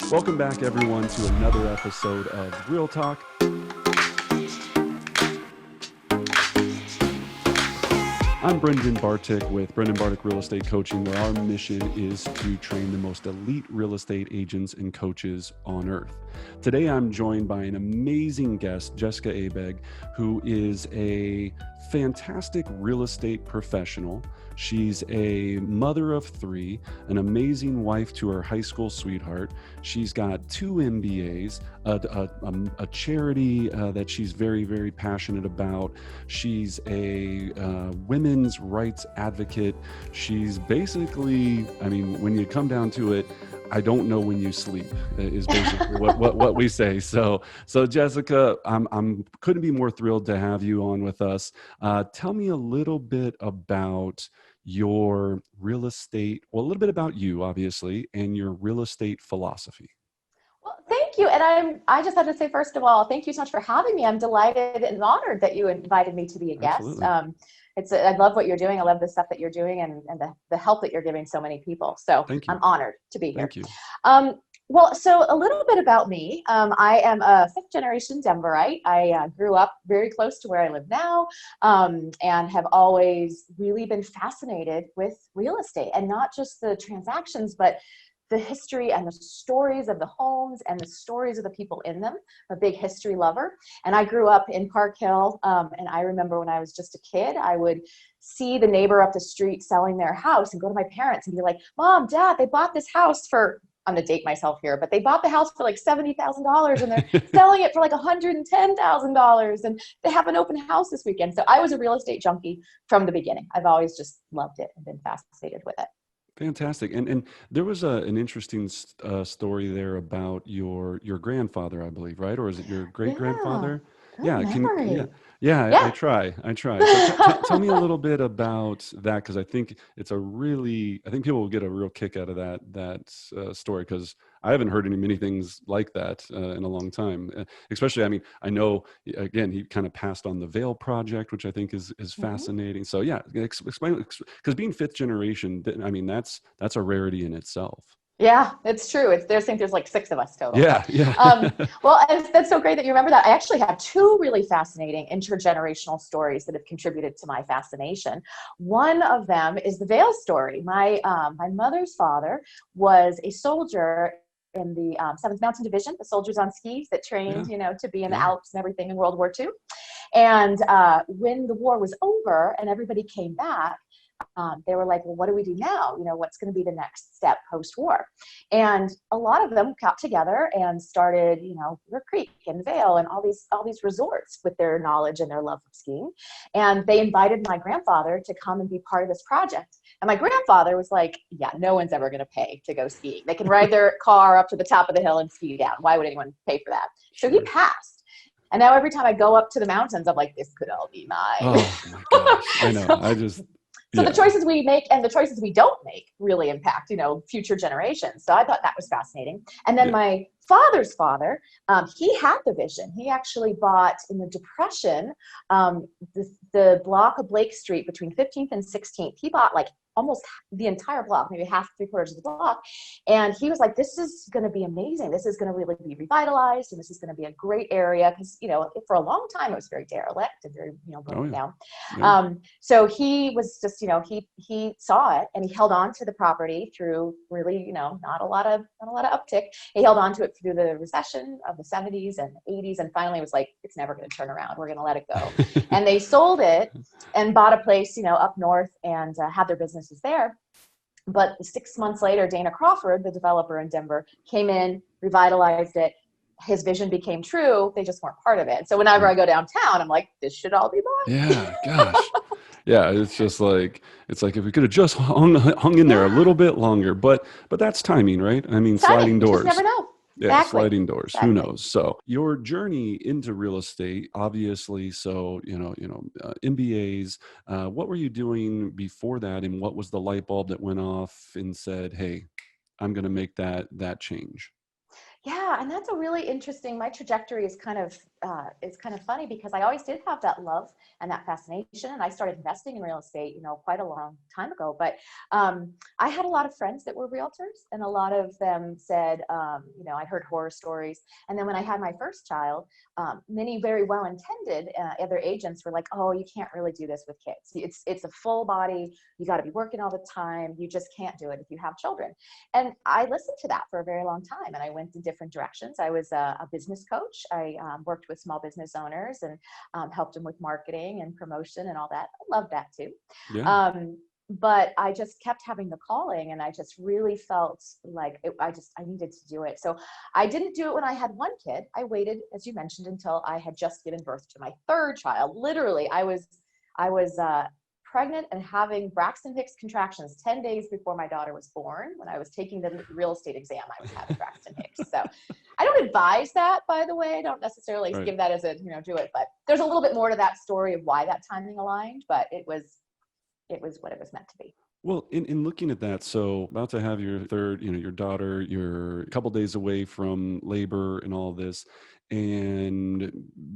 Welcome back, everyone, to another episode of Real Talk. I'm Brendan Bartik with Brendan Bartik Real Estate Coaching, where our mission is to train the most elite real estate agents and coaches on earth. Today, I'm joined by an amazing guest, Jessica Abegg, who is a fantastic real estate professional. She's a mother of three, an amazing wife to her high school sweetheart. She's got 2 MBAs, a charity that she's very, very passionate about. She's a women's rights advocate. She's basically, when you come down to it, I don't know when you sleep is basically what we say. So Jessica, I'm couldn't be more thrilled to have you on with us. Tell me a little bit about your real estate, well, a little bit about you, obviously, and your real estate philosophy. Well, thank you. And I just had to say, first of all, thank you so much for having me. I'm delighted and honored that you invited me to be a guest. Absolutely. I love what you're doing. I love the stuff that you're doing and the help that you're giving so many people. So Thank you. I'm honored to be here. Thank you. So a little bit about me. I am a 5th generation Denverite. I grew up very close to where I live now, and have always really been fascinated with real estate, and not just the transactions, but the history and the stories of the homes and the stories of the people in them. I'm a big history lover. And I grew up in Park Hill. And I remember when I was just a kid, I would see the neighbor up the street selling their house and go to my parents and be like, Mom, Dad, they bought this house for, I'm gonna date myself here, but they bought the house for like $70,000 and they're selling it for like $110,000. And they have an open house this weekend. So I was a real estate junkie from the beginning. I've always just loved it and been fascinated with it. Fantastic. And there was an interesting story there about your grandfather, I believe, right? Or is it your great grandfather? Yeah, good memory. Yeah. I try. So tell me a little bit about that, because I think I think people will get a real kick out of that story, because I haven't heard many things like that in a long time. Especially, I know, again, he kind of passed on the Veil Project, which I think is fascinating. So yeah, explain, because being 5th generation, that's a rarity in itself. Yeah, it's true. I think there's like 6 of us total. Yeah. Well, and that's so great that you remember that. I actually have 2 really fascinating intergenerational stories that have contributed to my fascination. One of them is the Veil story. My mother's father was a soldier in the 7th Mountain Division, the soldiers on skis that trained, to be in the Alps and everything in World War II. And when the war was over and everybody came back, they were like, well, what do we do now? What's going to be the next step post-war? And a lot of them got together and started, River Creek and Vail and all these resorts with their knowledge and their love of skiing. And they invited my grandfather to come and be part of this project. And my grandfather was like, yeah, no one's ever going to pay to go skiing. They can ride their car up to the top of the hill and ski down. Why would anyone pay for that? So he passed. And now every time I go up to the mountains, I'm like, this could all be mine. Oh my gosh. I know. So the choices we make and the choices we don't make really impact, future generations. So I thought that was fascinating. And then my father's father, he had the vision. He actually bought, in the Depression, the block of Blake Street between 15th and 16th. He bought like almost the entire block, maybe half, 3/4 of the block. And he was like, this is going to be amazing. This is going to really be revitalized. And this is going to be a great area. Because, for a long time, it was very derelict and very, broken down. Yeah. So he was just, he saw it and he held on to the property through really, not a lot of uptick. He held on to it through the recession of the 70s and 80s. And finally was like, it's never going to turn around. We're going to let it go. And they sold it and bought a place, up north and had their businesses there. But 6 months later, Dana Crawford, the developer in Denver, came in, revitalized it. His vision became true. They just weren't part of it. So whenever I go downtown, I'm like, this should all be mine. Yeah, gosh. Yeah, it's just like, if we could have just hung in there a little bit longer, but that's timing, right? Sliding doors. You just never know. Yeah, Exactly. sliding doors. Exactly. Who knows? So your journey into real estate, obviously. So MBAs. What were you doing before that, and what was the light bulb that went off and said, "Hey, I'm going to make that change"? Yeah, and that's a really interesting, my trajectory is kind of it's kind of funny because I always did have that love and that fascination. And I started investing in real estate, quite a long time ago. But I had a lot of friends that were realtors, and a lot of them said, I heard horror stories. And then when I had my first child, many very well-intended other agents were like, "Oh, you can't really do this with kids. It's a full body. You got to be working all the time. You just can't do it if you have children." And I listened to that for a very long time, and I went in different directions. I was a business coach. I worked with small business owners and helped them with marketing and promotion and all that. I loved that too. Yeah. But I just kept having the calling, and I just really felt like I needed to do it. So I didn't do it when I had one kid. I waited, as you mentioned, until I had just given birth to my third child. Literally, I was pregnant and having Braxton Hicks contractions 10 days before my daughter was born. When I was taking the real estate exam, I was having Braxton Hicks. So I don't advise that, by the way. I don't necessarily give that as a, do it, but there's a little bit more to that story of why that timing aligned, but it was what it was meant to be. Well, in looking at that, so about to have your third, your daughter, you're a couple days away from labor and all this, and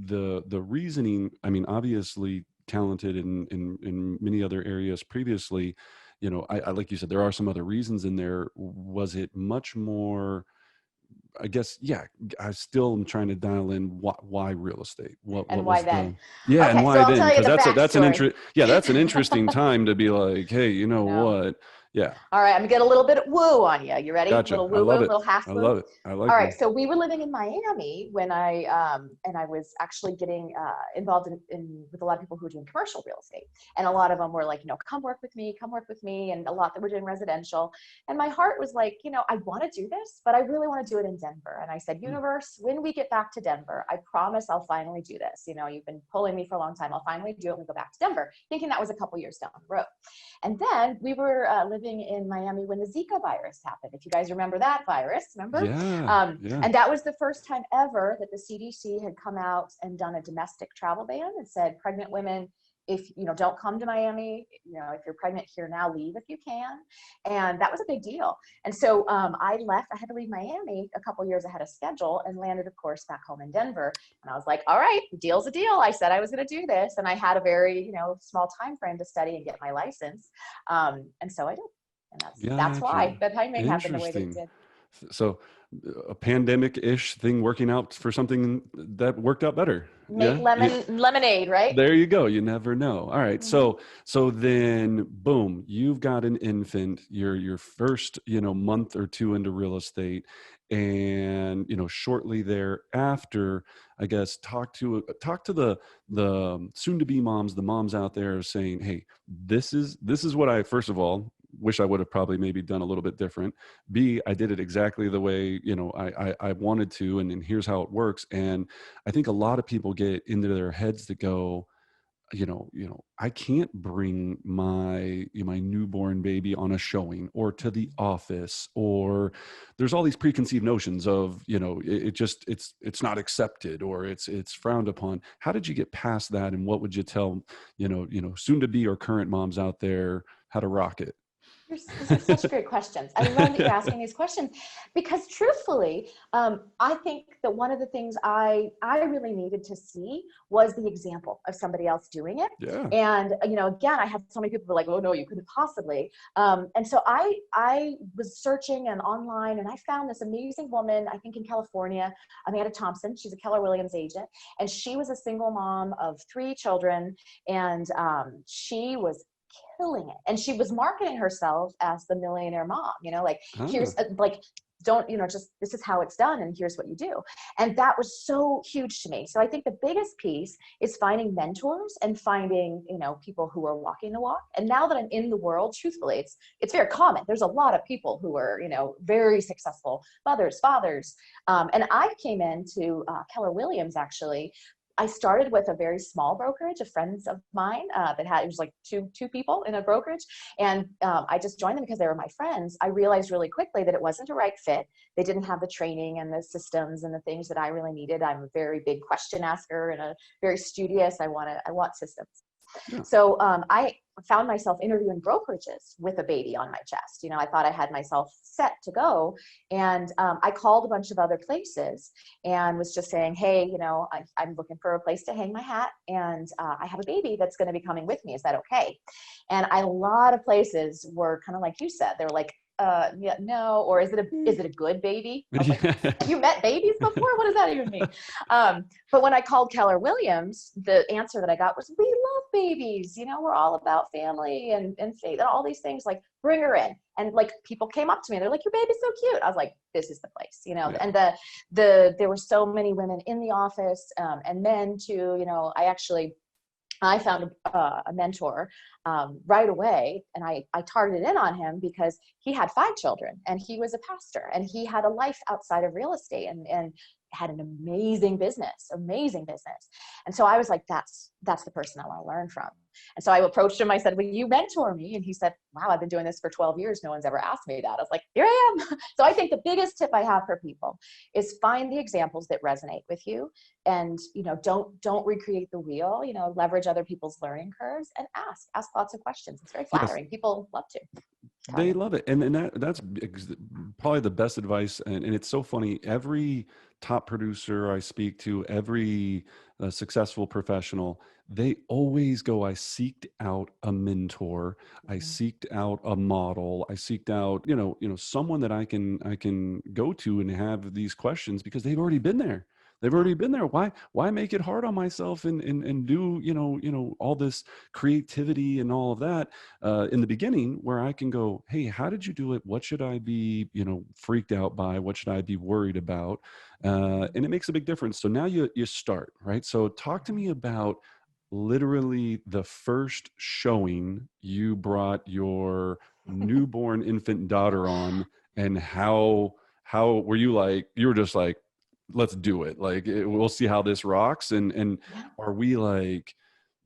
the reasoning, I mean, obviously talented in many other areas previously, I like you said, there are some other reasons in there. Was it much more, I guess, yeah, I still am trying to dial in why real estate? What And was why then? yeah, Okay, and why so I'll then? tell you Because the that's an interesting time to be like, hey, you know what? Yeah. All right, I'm gonna get a little bit of woo on you. You ready? Gotcha. Little I woo woo, love it. little half I woo. love it. I like All right, this. so we were living in Miami when I was actually getting involved in with a lot of people who were doing commercial real estate, and a lot of them were like, come work with me, and a lot that were doing residential. And my heart was like, I want to do this, but I really want to do it in Denver. And I said, universe, when we get back to Denver, I promise I'll finally do this. You've been pulling me for a long time. I'll finally do it when we go back to Denver, thinking that was a couple years down the road. And then we were living in Miami when the Zika virus happened. If you guys remember that virus, remember? Yeah. And that was the first time ever that the CDC had come out and done a domestic travel ban and said, pregnant women, if don't come to Miami, if you're pregnant here now, leave if you can. And that was a big deal. And so I had to leave Miami a couple years ahead of schedule and landed, of course, back home in Denver. And I was like, all right, deal's a deal. I said I was going to do this. And I had a very, small time frame to study and get my license. And so I did. And that's why the timing happened the way that it did. So a pandemic-ish thing working out for something that worked out better. Make lemonade, right? There you go. You never know. All right. Mm-hmm. So then boom, you've got an infant, your first, month or two into real estate. And, shortly thereafter, I guess, talk to the soon to be moms, the moms out there saying, hey, this is what I, first of all, wish I would have probably maybe done a little bit different. B, I did it exactly the way, I wanted to, and here's how it works. And I think a lot of people get into their heads to go, I can't bring my newborn baby on a showing or to the office, or there's all these preconceived notions of, it's not accepted or it's frowned upon. How did you get past that? And what would you tell, soon to be or current moms out there how to rock it? These are such great questions. I love that you're asking these questions because truthfully, I think that one of the things I really needed to see was the example of somebody else doing it. Yeah. And, again, I had so many people who were like, oh no, you couldn't possibly. And so I was searching and online, and I found this amazing woman, I think in California, Amanda Thompson. She's a Keller Williams agent, and she was a single mom of 3 children. And she was killing it. And she was marketing herself as the millionaire mom, here's just, this is how it's done. And here's what you do. And that was so huge to me. So I think the biggest piece is finding mentors and finding, people who are walking the walk. And now that I'm in the world, truthfully, it's very common. There's a lot of people who are, very successul mothers, fathers. And I came into Keller Williams, actually. I started with a very small brokerage, of friends of mine it was like two people in a brokerage. And I just joined them because they were my friends. I realized really quickly that it wasn't a right fit. They didn't have the training and the systems and the things that I really needed. I'm a very big question asker and a very studious. I want systems. Yeah. So I found myself interviewing brokerages with a baby on my chest. I thought I had myself set to go. And I called a bunch of other places and was just saying, hey, I'm looking for a place to hang my hat, and I have a baby that's going to be coming with me. Is that okay? And a lot of places were kind of like you said. They were like, yeah, no, or is it a good baby? I was like, have you met babies before? What does that even mean? But when I called Keller Williams, the answer that I got was, we love babies. We're all about family and faith and all these things. Like, bring her in. And like, people came up to me, they're like, your baby's so cute. I was like, this is the place, Yeah. And there were so many women in the office, and men too. I found a mentor right away, and I targeted in on him because he had 5 children and he was a pastor and he had a life outside of real estate and had an amazing business. And so I was like, that's the person I want to learn from. And so I approached him. I said, will you mentor me? And he said, wow, I've been doing this for 12 years. No one's ever asked me that. I was like, here I am. So I think the biggest tip I have for people is find the examples that resonate with you, and, don't recreate the wheel, leverage other people's learning curves and ask lots of questions. It's very flattering. Yes. People love to. They love it. And that's probably the best advice. And it's so funny. Every top producer I speak to, every successful professional, they always go, I seeked out a mentor. I seeked out a model. I seeked out, someone that I can go to and have these questions, because they've already been there. They've already been there. Why make it hard on myself and do, all this creativity and all of that in the beginning, where I can go, hey, how did you do it? What should I be, freaked out by? What should I be worried about? And it makes a big difference. So now you start, right? So talk to me about literally the first showing you brought your newborn infant daughter on, and how were you like, you were just like, let's do it. Like, we'll see how this rocks. And are we like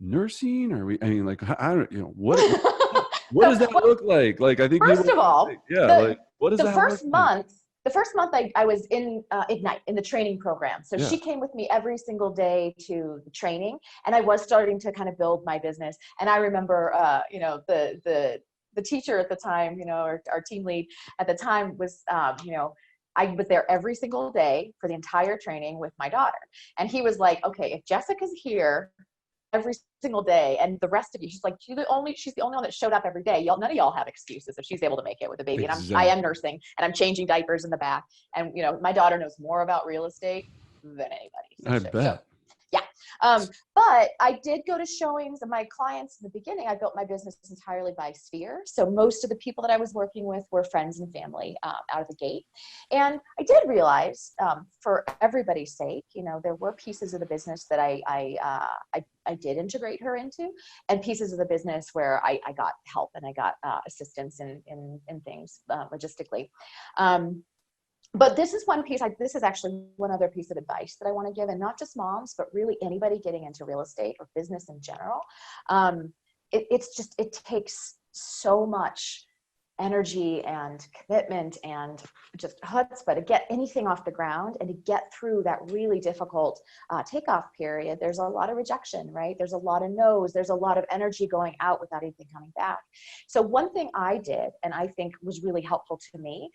nursing? Are we, I mean, like, I don't, what does that look like? Like, I think first of all, like, what does the that first look month, like? The first month I was in Ignite, in the training program. So she came with me every single day to the training, and I was starting to kind of build my business. And I remember, the teacher at the time, our team lead at the time was, I was there every single day for the entire training with my daughter. And he was like, okay, if Jessica's here every single day and the rest of you, she's like, she's the only one that showed up every day. None of y'all have excuses if she's able to make it with a baby. Exactly. And I am nursing and I'm changing diapers in the back. And, my daughter knows more about real estate than anybody. So I bet. Yeah. But I did go to showings, and my clients in the beginning, I built my business entirely by sphere. So most of the people that I was working with were friends and family out of the gate. And I did realize, for everybody's sake, there were pieces of the business that I did integrate her into, and pieces of the business where I got help and I got assistance in things logistically. But this is one piece, this is actually one other piece of advice that I want to give, and not just moms, but really anybody getting into real estate or business in general. It takes so much energy and commitment and just chutzpah to get anything off the ground and to get through that really difficult takeoff period. There's a lot of rejection, right? There's a lot of no's. There's a lot of energy going out without anything coming back. So one thing I did, and I think was really helpful to me,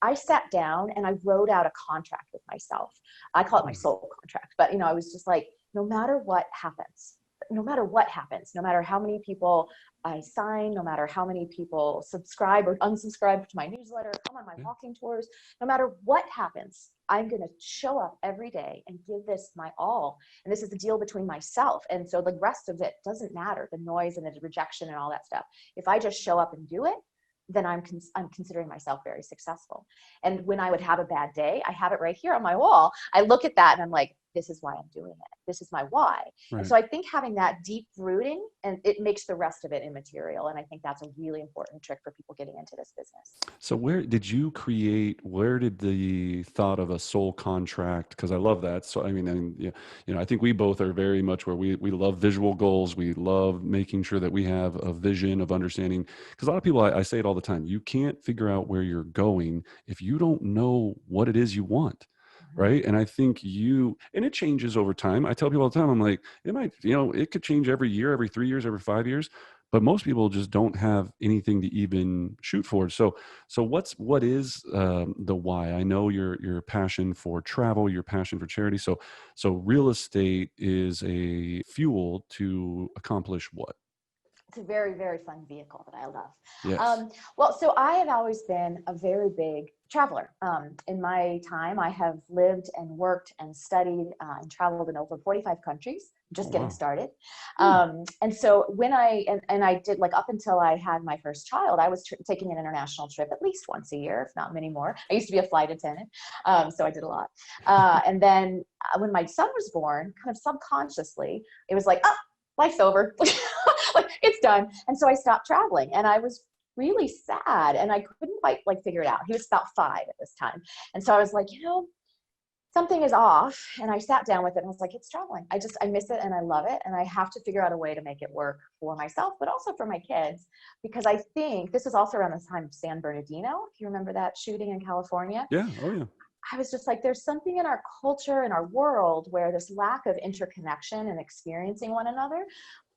I sat down and I wrote out a contract with myself. I call it my soul contract, but I was just like, no matter what happens, no matter how many people I sign, no matter how many people subscribe or unsubscribe to my newsletter, come on my walking tours, no matter what happens, I'm going to show up every day and give this my all. And this is the deal between myself. And so the rest of it doesn't matter, the noise and the rejection and all that stuff. If I just show up and do it, then I'm considering myself very successful. And when I would have a bad day, I have it right here on my wall. I look at that and I'm like, this is why I'm doing it. This is my why. Right. And so I think having that deep rooting, and it makes the rest of it immaterial. And I think that's a really important trick for people getting into this business. So where did the thought of a soul contract? Because I love that. So, I mean, I think we both are very much where we love visual goals. We love making sure that we have a vision of understanding. Because a lot of people, I say it all the time, you can't figure out where you're going if you don't know what it is you want. right? And I think and it changes over time. I tell people all the time, I'm like, it might, it could change every year, every 3 years, every 5 years, but most people just don't have anything to even shoot for. So what is the why? I know your passion for travel, your passion for charity. So real estate is a fuel to accomplish what? It's a very, very fun vehicle that I love. Yes. Well, so I have always been a very big traveler. In my time, I have lived and worked and studied and traveled in over 45 countries, Oh, just getting wow. started. Hmm. And so when and I did, like, up until I had my first child, I was taking an international trip at least once a year, if not many more. I used to be a flight attendant, so I did a lot. And then when my son was born, kind of subconsciously, it was like, oh, life's over. Like, it's done. And so I stopped traveling, and I was really sad, and I couldn't quite, like, figure it out. He was about 5 at this time. And so I was like, something is off. And I sat down with it and I was like, it's traveling. I miss it and I love it. And I have to figure out a way to make it work for myself, but also for my kids, because I think this was also around the time of San Bernardino. If you remember that shooting in California. Yeah. Oh, yeah. I was just like, there's something in our culture, in our world, where this lack of interconnection and experiencing one another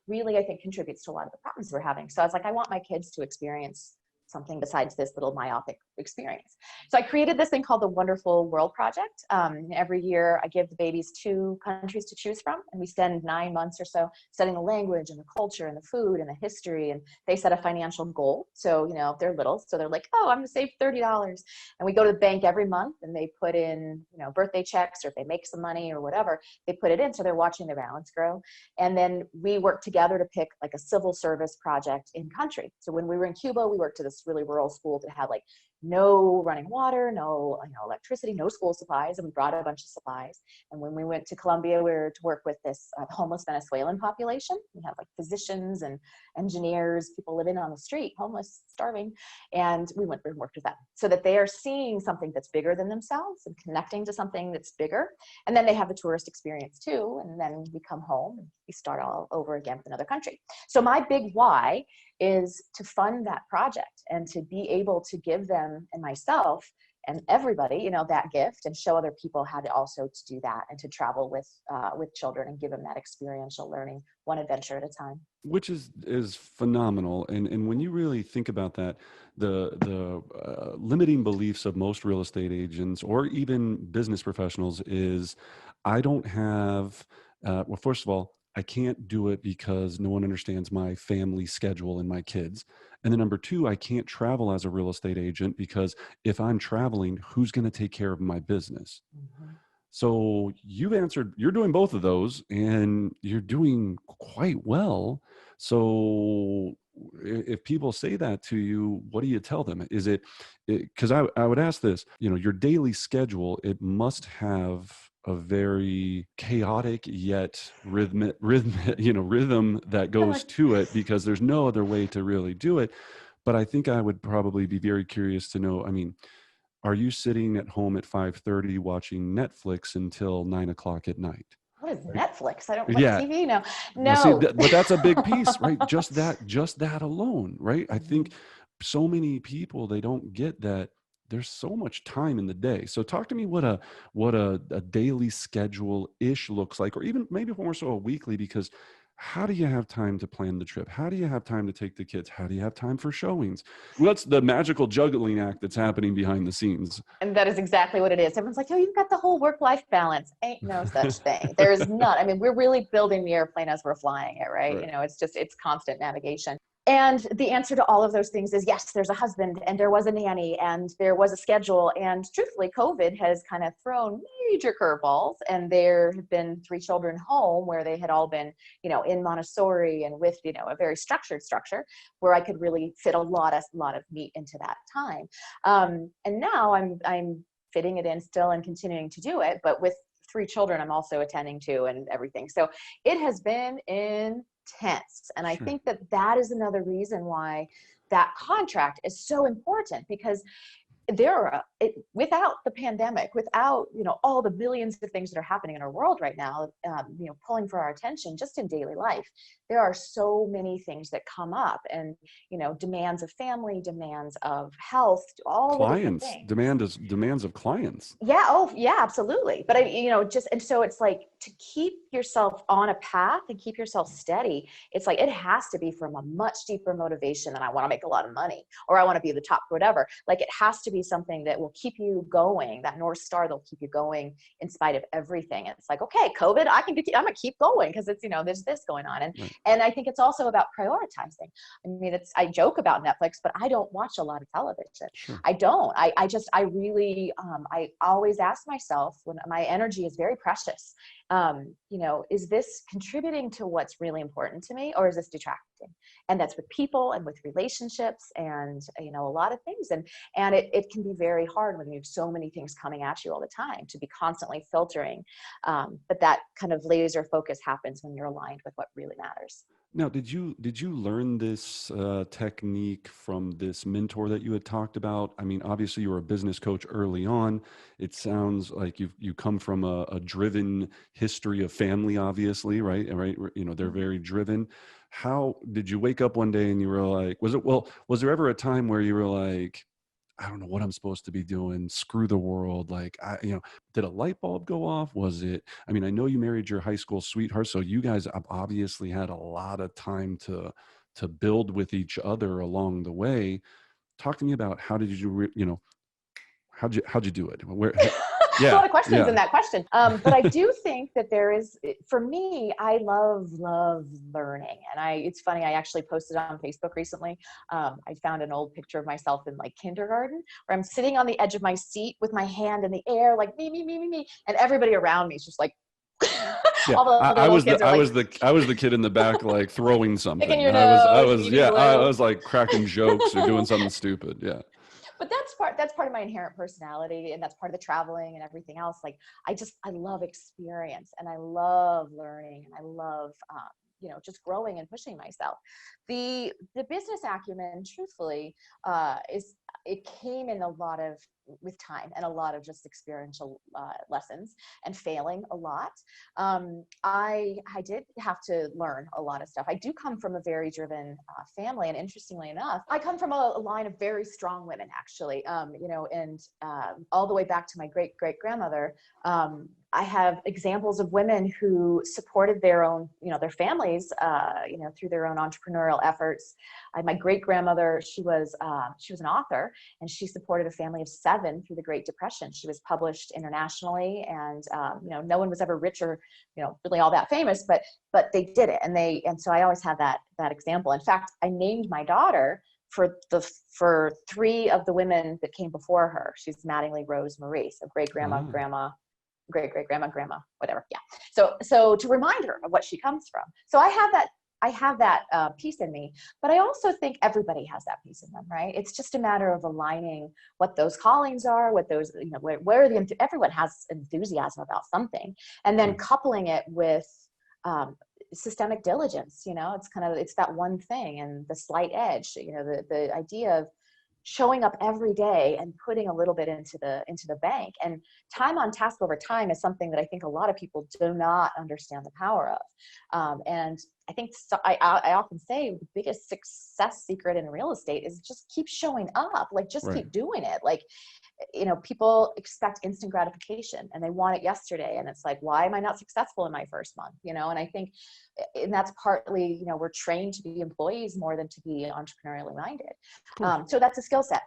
really, I think, contributes to a lot of the problems we're having. So I was like, I want my kids to experience something besides this little myopic experience. So I created this thing called the Wonderful World Project. Every year I give the babies 2 countries to choose from, and we spend 9 months or so studying the language and the culture and the food and the history, and they set a financial goal. So, they're little, so they're like, oh, I'm gonna save $30. And we go to the bank every month and they put in, birthday checks, or if they make some money or whatever, they put it in. So they're watching their balance grow. And then we work together to pick, like, a civil service project in country. So when we were in Cuba, we worked to this really rural school that had, like, no running water, no electricity, no school supplies, and we brought a bunch of supplies. And when we went to Colombia, we were to work with this homeless Venezuelan population. We had, like, physicians and engineers, people living on the street, homeless, starving, and we went and worked with them so that they are seeing something that's bigger than themselves and connecting to something that's bigger. And then they have the tourist experience too, and then we come home and we start all over again with another country. So my big why is to fund that project and to be able to give them and myself and everybody, that gift, and show other people how to also to do that, and to travel with children and give them that experiential learning, one adventure at a time. Which is phenomenal. And when you really think about that, the limiting beliefs of most real estate agents or even business professionals is, I don't have, well, first of all, I can't do it because no one understands my family schedule and my kids. And then number 2, I can't travel as a real estate agent because if I'm traveling, who's going to take care of my business? Mm-hmm. So you've answered, you're doing both of those and you're doing quite well. So if people say that to you, what do you tell them? Is because I would ask this, your daily schedule, it must have a very chaotic yet rhythm that goes to it, because there's no other way to really do it. But I think I would probably be very curious to know, are you sitting at home at 5:30 watching Netflix until 9 o'clock at night? What is Right? Netflix? I don't watch Yeah. TV now. Well, see, No. but that's a big piece, right? Just that alone, right? I Mhm. think so many people, they don't get that there's so much time in the day. So talk to me what a daily schedule ish looks like, or even maybe more so a weekly, because how do you have time to plan the trip? How do you have time to take the kids? How do you have time for showings? What's the magical juggling act that's happening behind the scenes? And that is exactly what it is. Everyone's like, oh, you've got the whole work-life balance. Ain't no such thing. There is none. I mean, we're really building the airplane as we're flying it, right? Right. It's constant navigation. And the answer to all of those things is yes, there's a husband, and there was a nanny, and there was a schedule. And truthfully, COVID has kind of thrown major curveballs. And there have been 3 children home where they had all been, in Montessori and with, a very structured structure where I could really fit a lot of meat into that time. And now I'm fitting it in still and continuing to do it, but with 3 children, I'm also attending to and everything. So it has been intense. And I Sure. think that is another reason why that contract is so important, because without the pandemic, without, all the billions of things that are happening in our world right now, pulling for our attention just in daily life, there are so many things that come up, and, demands of family, demands of health, all the different Clients, things. demands of clients. Yeah. Oh, yeah, absolutely. But and so it's like, to keep yourself on a path and keep yourself steady, it's like, it has to be from a much deeper motivation than I want to make a lot of money, or I want to be the top, whatever. Like, it has to be something that will keep you going, that North Star that'll keep you going in spite of everything. And it's like, okay, COVID, I'm going to keep going because it's, there's this going on. And, Right. and I think it's also about prioritizing. I mean, I joke about Netflix, but I don't watch a lot of television. Sure. I don't. I really, I always ask myself, when my energy is very precious, is this contributing to what's really important to me, or is this detracting? And that's with people and with relationships and, a lot of things. And it can be very hard when you have so many things coming at you all the time to be constantly filtering. But that kind of laser focus happens when you're aligned with what really matters. Now, did you learn this technique from this mentor that you had talked about? I mean, obviously you were a business coach early on. It sounds like you come from a driven history of family, obviously, right? Right? They're very driven. How did you wake up one day and you were like, was there ever a time where you were like, I don't know what I'm supposed to be doing. Screw the world. Like, did a light bulb go off? Was it, I mean, I know you married your high school sweetheart, so you guys obviously had a lot of time to build with each other along the way. Talk to me about how did you, how'd you do it? Where, A lot of questions yeah. in that question. But I do think that there is, for me, I love learning. And it's funny, I actually posted on Facebook recently. I found an old picture of myself in like kindergarten, where I'm sitting on the edge of my seat with my hand in the air, like me. And everybody around me is just like, Yeah, all the other I little was kids are like I was the kid in the back, like throwing picking something. your nose, Yeah, eating I glue. was like cracking jokes or doing something stupid. Yeah. But that's part of my inherent personality, and that's part of the traveling and everything else. Like, I love experience, and I love learning, and I love just growing and pushing myself. The business acumen, truthfully, is it came in a lot of with time and a lot of just experiential lessons and failing a lot. I did have to learn a lot of stuff. I do come from a very driven family, and interestingly enough, I come from a line of very strong women, actually. And all the way back to my great grandmother. I have examples of women who supported their own, their families, through their own entrepreneurial efforts. My great grandmother, she was an author, and she supported a family of 7 through the Great Depression. She was published internationally, and no one was ever rich or really all that famous, but they did it, and so I always have that example. In fact, I named my daughter for 3 of the women that came before her. She's Mattingly Rose Marie, so great grandma, grandma, great grandma, whatever. Yeah. So to remind her of what she comes from. So I have that piece in me, but I also think everybody has that piece in them, right? It's just a matter of aligning what those callings are, what those, where everyone has enthusiasm about something, and then coupling it with systemic diligence. It's that one thing and the slight edge, the idea of showing up every day and putting a little bit into the bank. And time on task over time is something that I think a lot of people do not understand the power of. And I think I often say the biggest success secret in real estate is just keep showing up, like just keep doing it. Like, people expect instant gratification and they want it yesterday. And it's like, why am I not successful in my first month? And I think, and that's partly, we're trained to be employees more than to be entrepreneurially minded. So that's a skill set.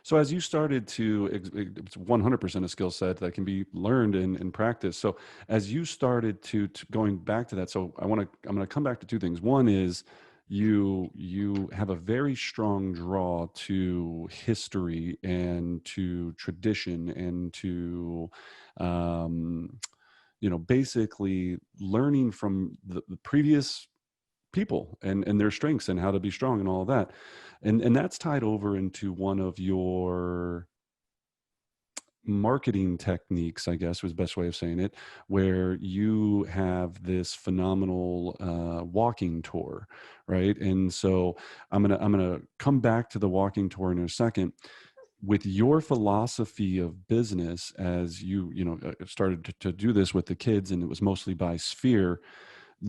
So as you started it's 100% a skill set that can be learned and practiced. So as you started to going back to that, so I'm going to come back to 2 things. One is you have a very strong draw to history and to tradition and to, basically learning from the previous people and their strengths and how to be strong and all of that. And that's tied over into one of your marketing techniques, I guess was the best way of saying it, where you have this phenomenal walking tour, right? And so I'm gonna come back to the walking tour in a second. with your philosophy of business, as started to do this with the kids, and it was mostly by sphere,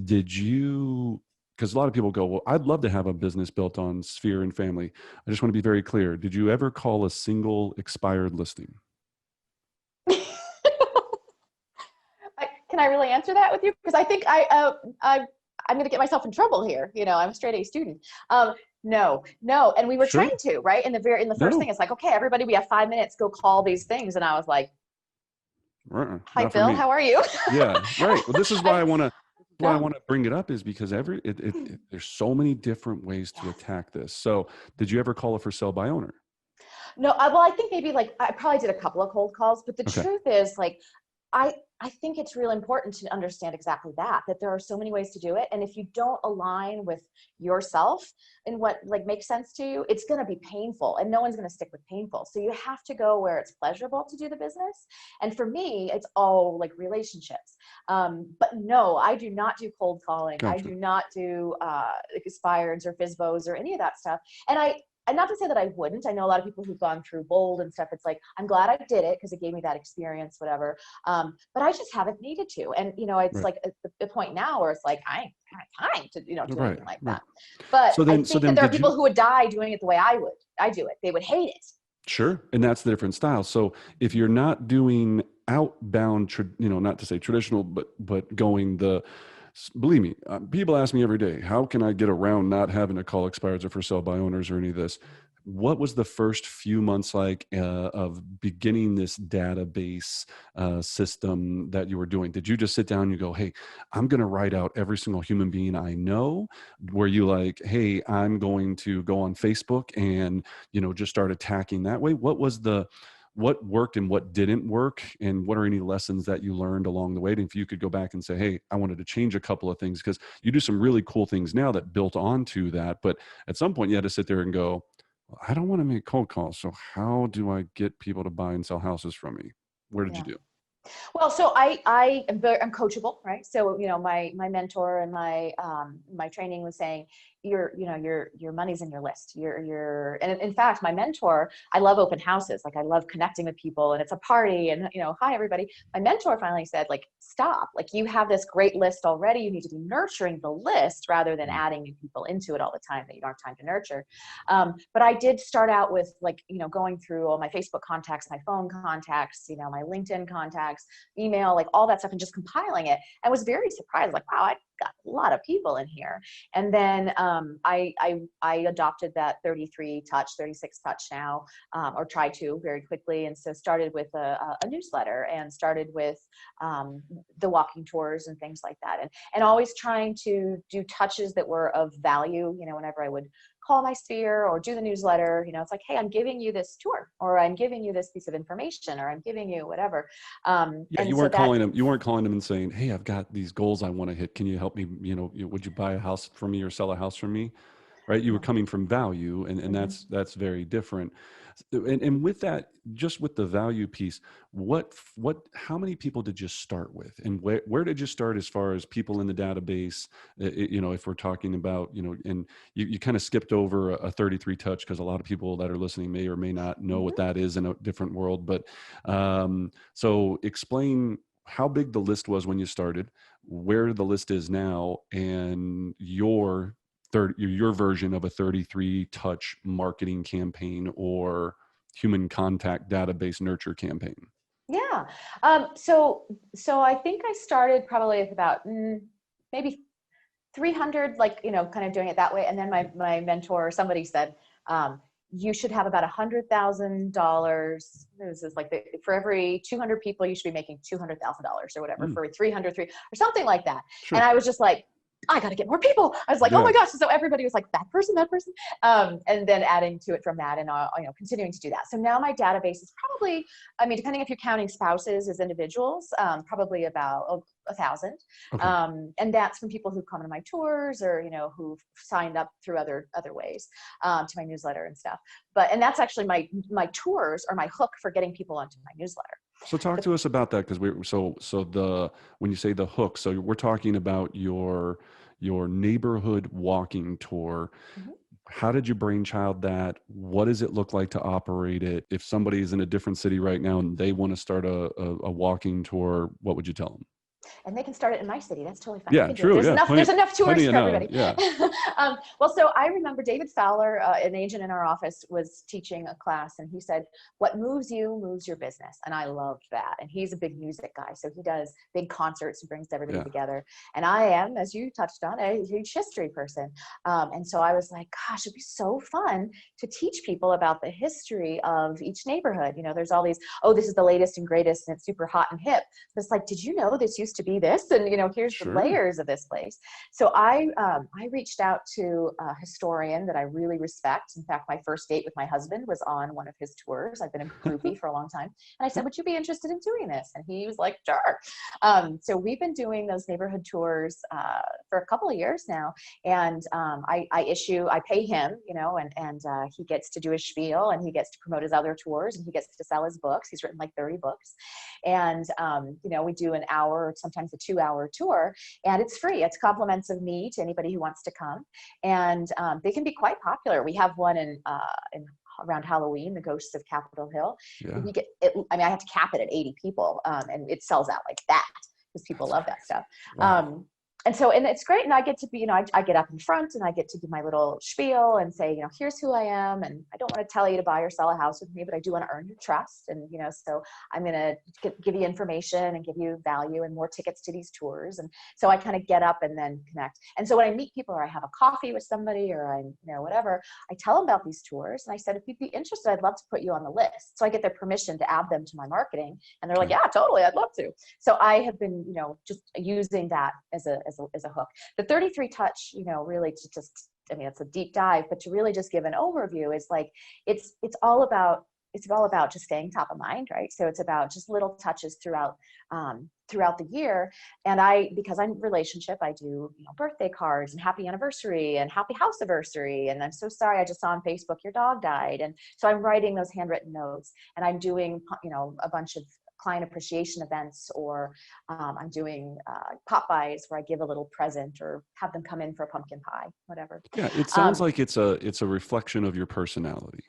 did you, because a lot of people go, well, I'd love to have a business built on sphere and family. I just want to be very clear. Did you ever call a single expired listing? Can I really answer that with you? Because I think I'm going to get myself in trouble here. I'm a straight A student. No. And we were Sure. trained to, right? In the first thing, it's like, okay, everybody, we have 5 minutes, go call these things. And I was like, hi, Not for Bill, me. how are you? Yeah, right. Well, this is why I want to No. bring it up, is because there's so many different ways to Yes. attack this. So did you ever call a for sale by owner? No, well, I think maybe like I probably did a couple of cold calls, but the Okay. truth is like, I think it's really important to understand exactly that there are so many ways to do it. And if you don't align with yourself and what like makes sense to you, it's going to be painful, and no one's going to stick with painful. So you have to go where it's pleasurable to do the business. And for me, it's all like relationships. But no, I do not do cold calling. I Gotcha. do not do expireds or FISBOs or any of that stuff. And not to say that I wouldn't. I know a lot of people who've gone through bold and stuff. It's like, I'm glad I did it because it gave me that experience, whatever. But I just haven't needed to. And, it's Right. like at the point now where it's like, I ain't have time to, do Right. anything like Right. that. But So I then, think that there are did you? people who would die doing it the way I do it. They would hate it. Sure. And that's the different style. So if you're not doing outbound, not to say traditional, but going believe me, people ask me every day, how can I get around not having to call expireds or for sale by owners or any of this? What was the first few months like of beginning this database system that you were doing? Did you just sit down and you go, hey, I'm going to write out every single human being I know? Were you like, hey, I'm going to go on Facebook and, just start attacking that way? What worked and what didn't work, and what are any lessons that you learned along the way? And if you could go back and say, hey, I wanted to change a couple of things, because you do some really cool things now that built onto that. But at some point you had to sit there and go, well, I don't want to make cold calls. So how do I get people to buy and sell houses from me? Where did you Yeah. do? Well, so I'm coachable, right? So my mentor and my training was saying your money's in your list. And in fact, my mentor, I love open houses. Like I love connecting with people, and it's a party, and hi everybody. My mentor finally said, like, stop. Like, you have this great list already. You need to be nurturing the list rather than adding new people into it all the time that you don't have time to nurture. But I did start out with going through all my Facebook contacts, my phone contacts, my LinkedIn contacts, email, like all that stuff, and just compiling it. I was very surprised, like, wow, I got a lot of people in here. And then I adopted that 33 touch, 36 touch now, or tried to very quickly. And so started with a newsletter, and started with the walking tours and things like that. And always trying to do touches that were of value, whenever I would call my sphere or do the newsletter, it's like, hey, I'm giving you this tour, or I'm giving you this piece of information, or I'm giving you whatever. Yeah, And you so weren't that, calling them. You weren't calling them and saying, "Hey, I've got these goals I want to hit. Can you help me? Would you buy a house from me or sell a house from me?" Right? You were no. coming from value, and Mm-hmm. that's very different. And with that, just with the value piece, how many people did you start with, and where did you start as far as people in the database? If we're talking about, and you kind of skipped over a 33 touch, because a lot of people that are listening may or may not know what Mm-hmm. that is in a different world. But so explain how big the list was when you started, where the list is now, and your version of a 33 touch marketing campaign or human contact database nurture campaign. Yeah. So I think I started probably with about maybe 300, like, kind of doing it that way. And then my mentor or somebody said, you should have about $100,000. This is like for every 200 people, you should be making $200,000 or whatever, for 300 or something like that. Sure. And I was just like, I got to get more people. I was like, Yeah. oh my gosh. So everybody was like, that person. And then adding to it from that, and, continuing to do that. So now my database is probably, depending if you're counting spouses as individuals, probably about 1,000. Okay. And that's from people who come to my tours, or, who've signed up through other ways, to my newsletter and stuff. And that's actually my tours are my hook for getting people onto my newsletter. So talk to us about that, because when you say the hook, so we're talking about your neighborhood walking tour. Mm-hmm. How did you brainchild that? What does it look like to operate it? If somebody is in a different city right now and they want to start a walking tour, what would you tell them? And they can start it in my city. That's totally fine. We Yeah, can do it. true. There's Yeah, enough. There's enough tours plenty for enough. everybody. Yeah, Well, so I remember David Fowler, an agent in our office, was teaching a class, and he said, "What moves you moves your business." And I loved that. And he's a big music guy, so he does big concerts and brings everybody yeah, together. And I am, as you touched on, a huge history person. And so I was like, "Gosh, it'd be so fun to teach people about the history of each neighborhood." You know, there's all these, oh, this is the latest and greatest, and it's super hot and hip. But it's like, did you know this used to be this? And you know, here's the sure. layers of this place. So I reached out to a historian that I really respect. In fact, my first date with my husband was on one of his tours. I've been a groupie for a long time. And I said, would you be interested in doing this? And he was like, sure. So we've been doing those neighborhood tours for a couple of years now. And I pay him, you know, and he gets to do his spiel, and he gets to promote his other tours, and he gets to sell his books. He's written like 30 books. And, you know, we do an hour or sometimes a 2-hour tour, and it's free. It's compliments of me to anybody who wants to come. And they can be quite popular. We have one in around Halloween, the Ghosts of Capitol Hill. Yeah. We get it, I mean, I have to cap it at 80 people, and it sells out like that because people love that stuff. Wow. And it's great. And I get to be, you know, I get up in front and I get to give my little spiel and say, you know, here's who I am. And I don't want to tell you to buy or sell a house with me, but I do want to earn your trust. And, you know, so I'm going to give you information and give you value and more tickets to these tours. And so I kind of get up and then connect. And so when I meet people, or I have a coffee with somebody, or I'm, you know, whatever, I tell them about these tours. And I said, if you'd be interested, I'd love to put you on the list. So I get their permission to add them to my marketing. And they're like, Okay. yeah, totally, I'd love to. So I have been, you know, just using that as a hook. The 33 touch, you know, really to just, I mean, it's a deep dive, but to really just give an overview is like, it's all about just staying top of mind, right? So it's about just little touches throughout the year. And because I'm relationship, I do, you know, birthday cards and happy anniversary and happy house anniversary. And I'm so sorry, I just saw on Facebook your dog died. And so I'm writing those handwritten notes, and I'm doing, you know, a bunch of client appreciation events, or I'm doing pop-bys where I give a little present or have them come in for a pumpkin pie, whatever. Yeah, it sounds like it's a reflection of your personality,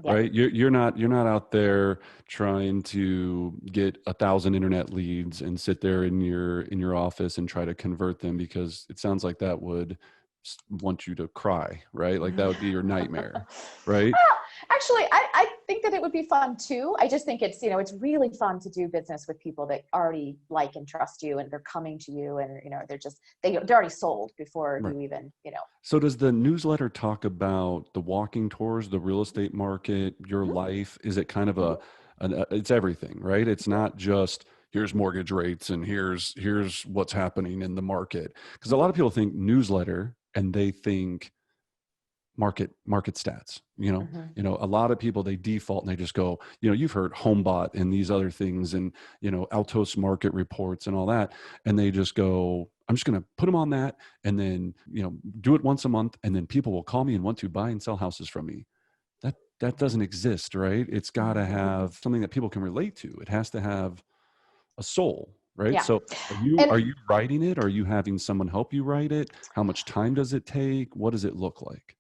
Yeah. right? You're not out there trying to get 1,000 internet leads and sit there in your office and try to convert them, because it sounds like that would want you to cry, right? Like that would be your nightmare, right? Well, actually, I think that it would be fun too. I just think it's, you know, it's really fun to do business with people that already like and trust you, and they're coming to you, and, you know, they're already sold before Right. you even, you know. So does the newsletter talk about the walking tours, the real estate market, your Mhm, life? Is it kind of mhm, it's everything, right? It's not just here's mortgage rates and here's what's happening in the market. Because a mhm, lot of people think newsletter and they think market stats. mhm. A lot of people, they default and they just go, you've heard HomeBot and these other things, and Altos market reports and all that, and they just go, I'm just going to put them on that, and then do it once a month, and then people will call me and want to buy and sell houses from me. That doesn't exist, right? It's got to have something that people can relate to. It has to have a soul, right? Yeah. So are And you writing it? Are you having someone help you write it? How much time does it take? What does it look like?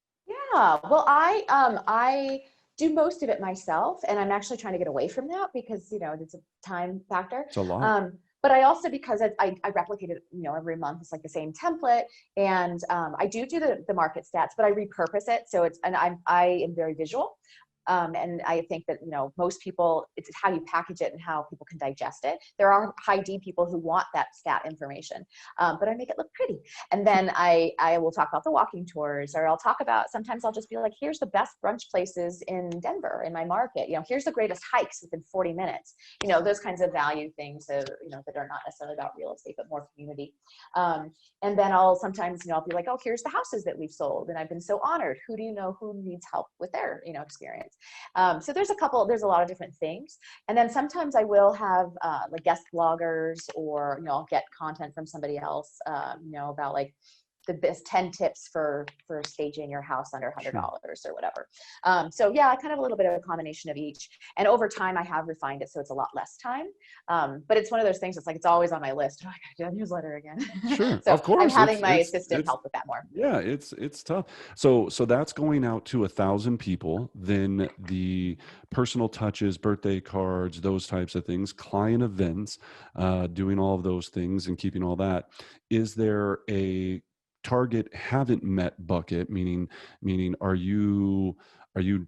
yeah, well, I do most of it myself, and I'm actually trying to get away from that because, you know, it's a time factor. It's a lot. But I also, because I replicate it, you know, every month, it's like the same template, and I do the market stats, but I repurpose it. So I am very visual. And I think that, you know, most people, it's how you package it and how people can digest it. There are high D people who want that stat information, but I make it look pretty. And then I will talk about the walking tours, or I'll talk about, sometimes I'll just be like, here's the best brunch places in Denver, in my market. You know, here's the greatest hikes within 40 minutes. You know, those kinds of value things, you know, that are not necessarily about real estate, but more community. And then I'll sometimes, you know, I'll be like, oh, here's the houses that we've sold, and I've been so honored. Who do you know who needs help with their, you know, experience? So there's a lot of different things. And then sometimes I will have like guest bloggers, or, you know, I'll get content from somebody else, you know, about like the best 10 tips for staging your house under $100 Sure. or whatever. So yeah, kind of a little bit of a combination of each. And over time, I have refined it so it's a lot less time. But it's one of those things. It's like it's always on my list. Oh, I gotta do a newsletter again. Sure. So Of I'm course. having my assistant help with that more. Yeah, it's tough. So that's going out to 1,000 people. Then the personal touches, birthday cards, those types of things, client events, doing all of those things and keeping all that. Is there a target haven't met bucket? Meaning, are you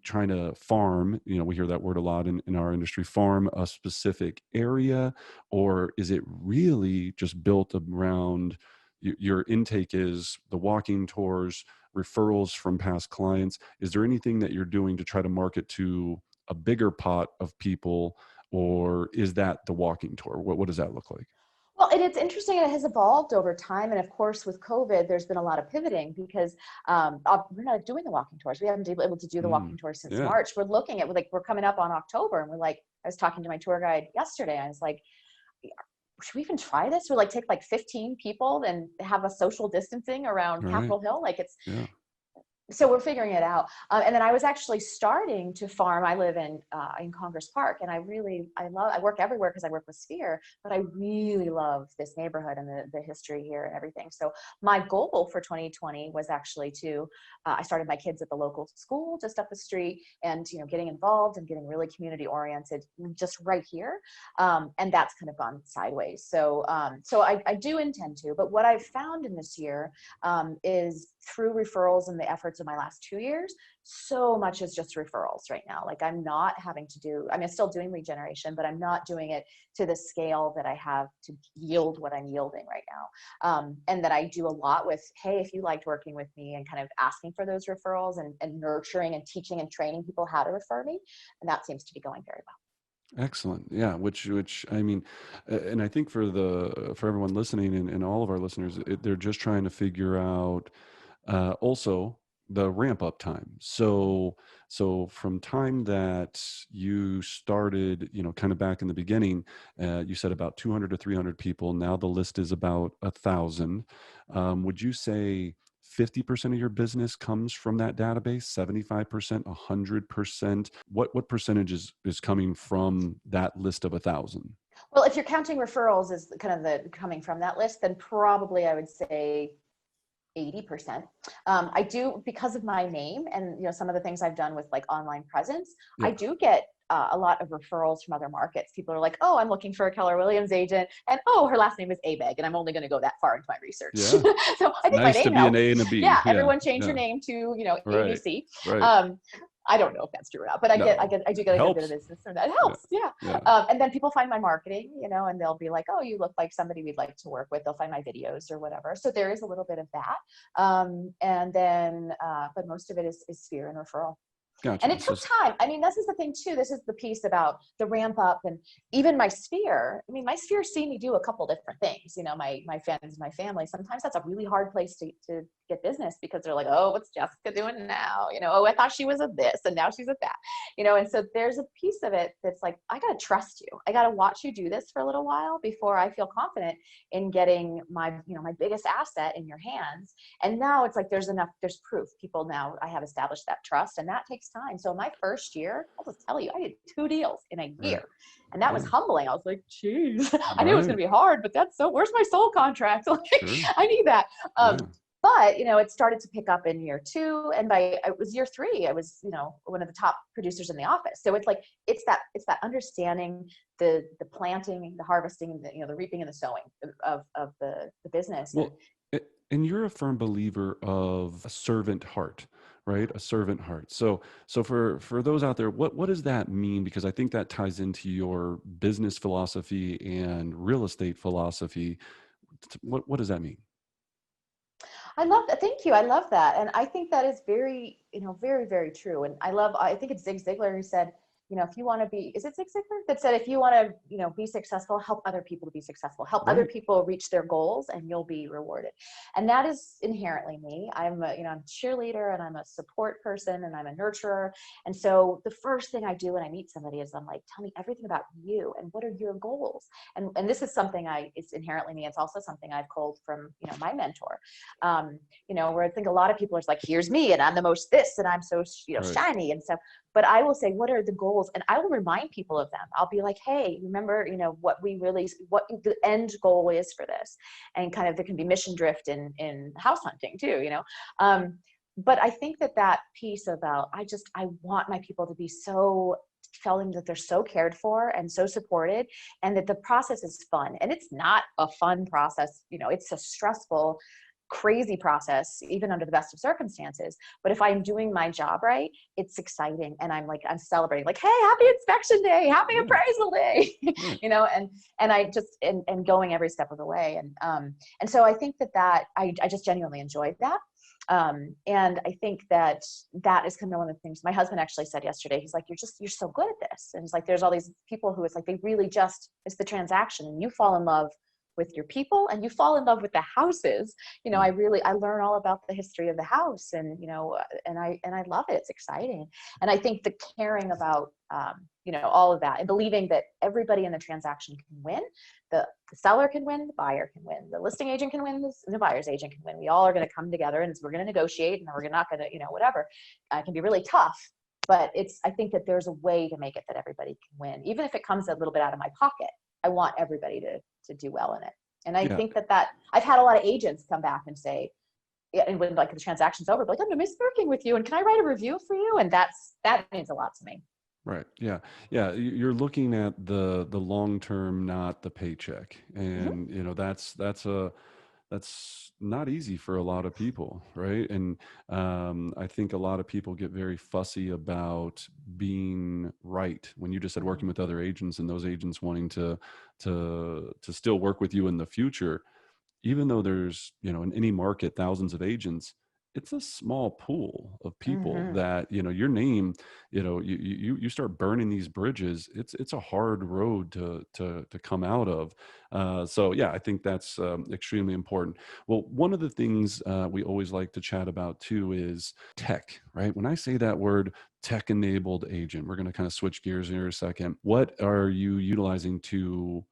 trying to farm? We hear that word a lot in our industry. Farm a specific area, or is it really just built around? Your intake is the walking tours, referrals from past clients. Is there anything that you're doing to try to market to a bigger pot of people, or is that the walking tour? What does that look like? Well, and it's interesting, and it has evolved over time. And of course, with COVID, there's been a lot of pivoting because we're not doing the walking tours. We haven't been able to do the walking tours since Yeah. March. We're looking at, we're coming up on October, and I was talking to my tour guide yesterday. I was like, should we even try this? We're like, take like 15 people and have a social distancing around All right. Capitol Hill. Like Yeah. so we're figuring it out. And then I was actually starting to farm. I live in Congress Park, and I work everywhere because I work with Sphere, but I really love this neighborhood and the history here and everything. So my goal for 2020 was actually I started my kids at the local school just up the street, and, getting involved and getting really community oriented just right here. And that's kind of gone sideways. So I do intend to, but what I've found in this year is through referrals and the efforts of my last 2 years, so much is just referrals right now. Like I'm still doing lead generation, but I'm not doing it to the scale that I have to yield what I'm yielding right now. And that I do a lot with, hey, if you liked working with me, and kind of asking for those referrals and nurturing and teaching and training people how to refer me. And that seems to be going very well. Excellent. Yeah. Which I mean, and I think for everyone listening and all of our listeners, they're just trying to figure out also the ramp up time. So from time that you started, kind of back in the beginning, you said about 200 to 300 people. Now the list is about 1,000. Would you say 50% of your business comes from that database, 75%, 100%? What percentage is coming from that list of 1,000? Well, if you're counting referrals as kind of the coming from that list, then probably I would say 80%. I do, because of my name and some of the things I've done with like online presence, I Yeah. do get a lot of referrals from other markets. People are like, oh, I'm looking for a Keller Williams agent, and oh, her last name is Abegg, and I'm only going to go that far into my research. Yeah. So I It's think my nice to name be an helps. A and a B. Yeah, Yeah. everyone change your Yeah. name to Right. ABC. Right. I don't know if that's true or not, but I do No. get a good bit of Helps. business from that. It Yeah. helps, yeah. Yeah. And then people find my marketing, and they'll be like, oh, you look like somebody we'd like to work with. They'll find my videos or whatever. So there is a little bit of that. And then, but most of it is Sphere and referral. Gotcha. And it took time. I mean, this is the thing too. This is the piece about the ramp up, and even my Sphere. I mean, my Sphere see me do a couple different things. My friends, my family. Sometimes that's a really hard place to get business, because they're like, oh, what's Jessica doing now? Oh, I thought she was at this, and now she's at that. And so there's a piece of it that's like, I gotta trust you. I gotta watch you do this for a little while before I feel confident in getting my biggest asset in your hands. And now it's like there's proof. People now, I have established that trust, and that takes time. So my first year, I'll just tell you, I did 2 deals in a year. Right. And that was Yeah. humbling. I was like, geez, I knew it was Right. going to be hard, but where's my soul contract? Like, Sure. I need that. Yeah. But, it started to pick up in year 2. And it was year 3, I was, one of the top producers in the office. So it's like, it's that understanding the planting, the harvesting, the reaping and the sowing of the business. Well, and you're a firm believer of a servant heart, right? A servant heart. So for those out there, what does that mean? Because I think that ties into your business philosophy and real estate philosophy. What does that mean? I love that. Thank you. I love that. And I think that is very, very, very true. And I think it's Zig Ziglar who said, if you want to be, is it Zig Ziglar that said, if you want to, be successful, help other people to be successful, help other people reach their goals, and you'll be rewarded. And that is inherently me. I'm I'm a cheerleader, and I'm a support person, and I'm a nurturer. And so the first thing I do when I meet somebody is I'm like, tell me everything about you and what are your goals? And this is something it's inherently me. It's also something I've culled from, my mentor, where I think a lot of people are just like, here's me, and I'm the most this, and I'm so, shiny and stuff. But I will say, what are the goals? And I will remind people of them. I'll be like, hey, remember, what the end goal is for this. And kind of there can be mission drift in house hunting too, but I think that piece about, I want my people to be so feeling that they're so cared for and so supported, and that the process is fun. And it's not a fun process. It's a stressful, crazy process, even under the best of circumstances. But if I'm doing my job right, it's exciting. And I'm celebrating, like, hey, happy inspection day, happy appraisal day, and I just, and going every step of the way. And so I think that I just genuinely enjoyed that. And I think that is kind of one of the things my husband actually said yesterday. He's like, you're so good at this. And it's like, there's all these people who it's like, they really just, it's the transaction, and you fall in love with your people, and you fall in love with the houses. I learn all about the history of the house, and, and I love it. It's exciting. And I think the caring about, all of that, and believing that everybody in the transaction can win. The seller can win, the buyer can win, the listing agent can win, the buyer's agent can win. We all are going to come together, and we're going to negotiate, and we're not going to, whatever. It can be really tough, but I think that there's a way to make it that everybody can win. Even if it comes a little bit out of my pocket, I want everybody to do well in it. And I think that I've had a lot of agents come back and say, and when like the transaction's over, like, I'm gonna miss working with you, and can I write a review for you? And that means a lot to me. Right. Yeah. Yeah. You're looking at the long term, not the paycheck. And, that's not easy for a lot of people. Right. And I think a lot of people get very fussy about being right. When you just said working with other agents, and those agents wanting to still work with you in the future, even though there's, in any market, thousands of agents, it's a small pool of people that, your name, you start burning these bridges. It's a hard road to come out of. So yeah, I think that's extremely important. Well, one of the things we always like to chat about too is tech, right? When I say that word, tech-enabled agent, we're going to kind of switch gears here in a second. What are you utilizing to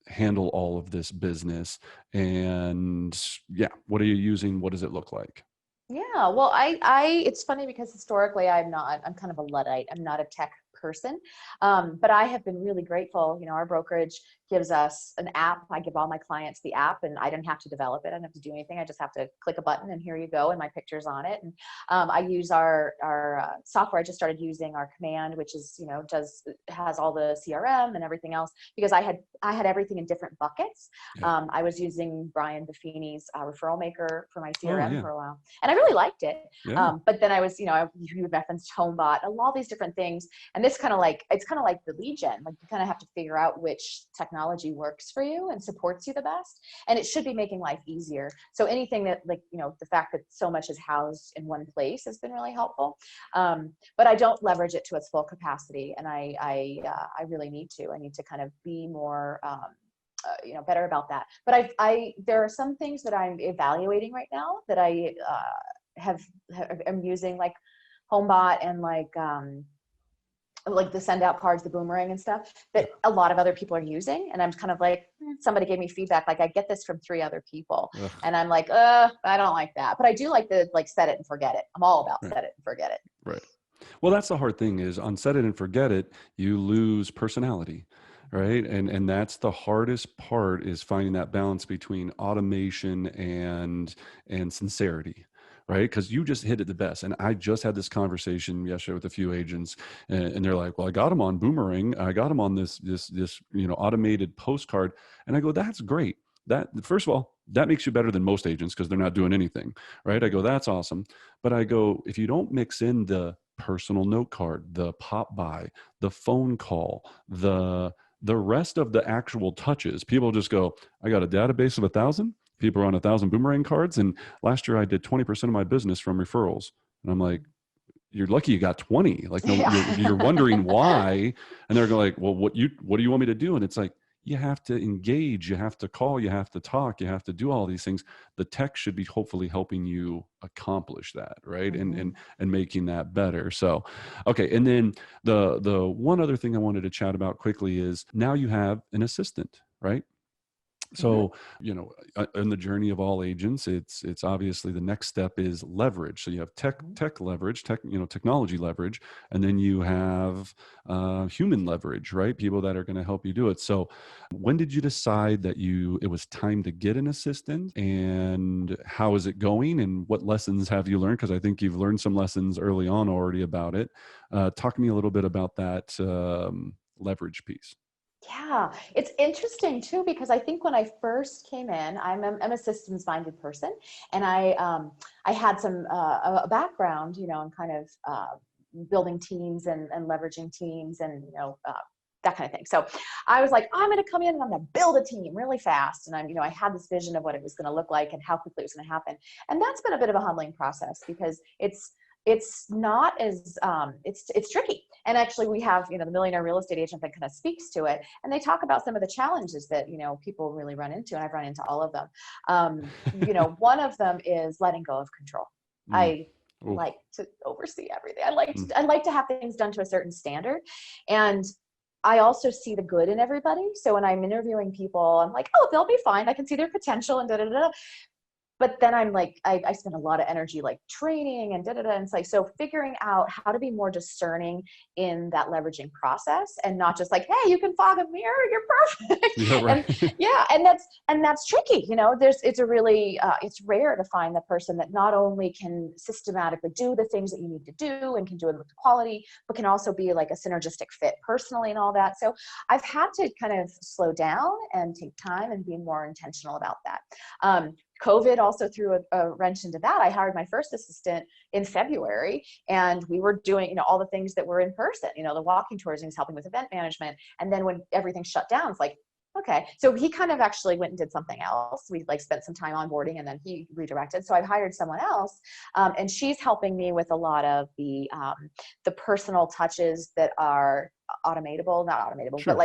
handle all of this business? And yeah, what are you using? What does it look like? Yeah, well, it's funny because historically I'm kind of a Luddite. I'm not a tech person. But I have been really grateful. Our brokerage gives us an app. I give all my clients the app, and I don't have to develop it. I don't have to do anything. I just have to click a button, and here you go, and my picture's on it. And I use our software. I just started using our Command, which is, has all the CRM and everything else, because I had everything in different buckets. Yeah. I was using Brian Buffini's Referral Maker for my CRM for a while, and I really liked it. Yeah. But then I was, you referenced HomeBot, all these different things. And this it's kind of like the lead gen. Like, you kind of have to figure out which technology works for you and supports you the best. And it should be making life easier. So anything that, like, the fact that so much is housed in one place has been really helpful. But I don't leverage it to its full capacity. And I really need to. I need to kind of be more better about that. But there are some things that I'm evaluating right now that I am using, like HomeBot, and like the send out cards, the boomerang and stuff, that a lot of other people are using. And I'm kind of like, somebody gave me feedback, like, I get this from 3 other people. Ugh. And I'm like, I don't like that. But I do like the, set it and forget it. I'm all about set it and forget it. Right. Well, that's the hard thing, is on set it and forget it, you lose personality. Right. And that's the hardest part, is finding that balance between automation and sincerity. Right. Because you just hit it the best. And I just had this conversation yesterday with a few agents, and they're like, well, I got them on Boomerang. I got them on this automated postcard. And I go, that's great. That, first of all, that makes you better than most agents, because they're not doing anything. Right. I go, that's awesome. But I go, if you don't mix in the personal note card, the pop by, the phone call, the rest of the actual touches, people just go, I got a database of 1,000. People are on 1,000 Boomerang cards. And last year I did 20% of my business from referrals. And I'm like, you're lucky you got 20. Like, no, Yeah. you're wondering why. And they're like, well, what do you want me to do? And it's like, you have to engage, you have to call, you have to talk, you have to do all these things. The tech should be hopefully helping you accomplish that, right? Mm-hmm. And making that better. So, okay. And then the one other thing I wanted to chat about quickly is now you have an assistant, right? Mm-hmm. So, in the journey of all agents, it's obviously the next step is leverage. So you have tech leverage, technology leverage, and then you have human leverage, right? People that are going to help you do it. So, when did you decide that it was time to get an assistant, and how is it going, and what lessons have you learned? Because I think you've learned some lessons early on already about it. Talk to me a little bit about that leverage piece. Yeah, it's interesting too, because I think when I first came in, I'm a systems-minded person, and I had some a background, in kind of building teams and leveraging teams and that kind of thing. So I was like, I'm going to come in and I'm going to build a team really fast, and I had this vision of what it was going to look like and how quickly it was going to happen, and that's been a bit of a humbling process because it's not as it's tricky. And actually we have the Millionaire Real Estate Agent that kind of speaks to it, and they talk about some of the challenges that people really run into, and I've run into all of them. One of them is letting go of control. Mm. I Oh. like to oversee everything. I Mm. like to have things done to a certain standard, and I also see the good in everybody. So when I'm interviewing people, I'm like, oh, they'll be fine, I can see their potential and da da da. But then I'm like, I spend a lot of energy like training and and it's like, so figuring out how to be more discerning in that leveraging process, and not just like, hey, you can fog a mirror, you're perfect. Yeah, And right. yeah, and that's tricky. It's rare to find the person that not only can systematically do the things that you need to do and can do it with quality, but can also be like a synergistic fit personally and all that. So I've had to kind of slow down and take time and be more intentional about that. COVID also threw a wrench into that. I hired my first assistant in February, and we were doing, all the things that were in person, the walking tours, and he was helping with event management. And then when everything shut down, it's like, okay. So he kind of actually went and did something else. We like spent some time onboarding, and then he redirected. So I've hired someone else, and she's helping me with a lot of the personal touches that are automatable, not automatable, but Sure.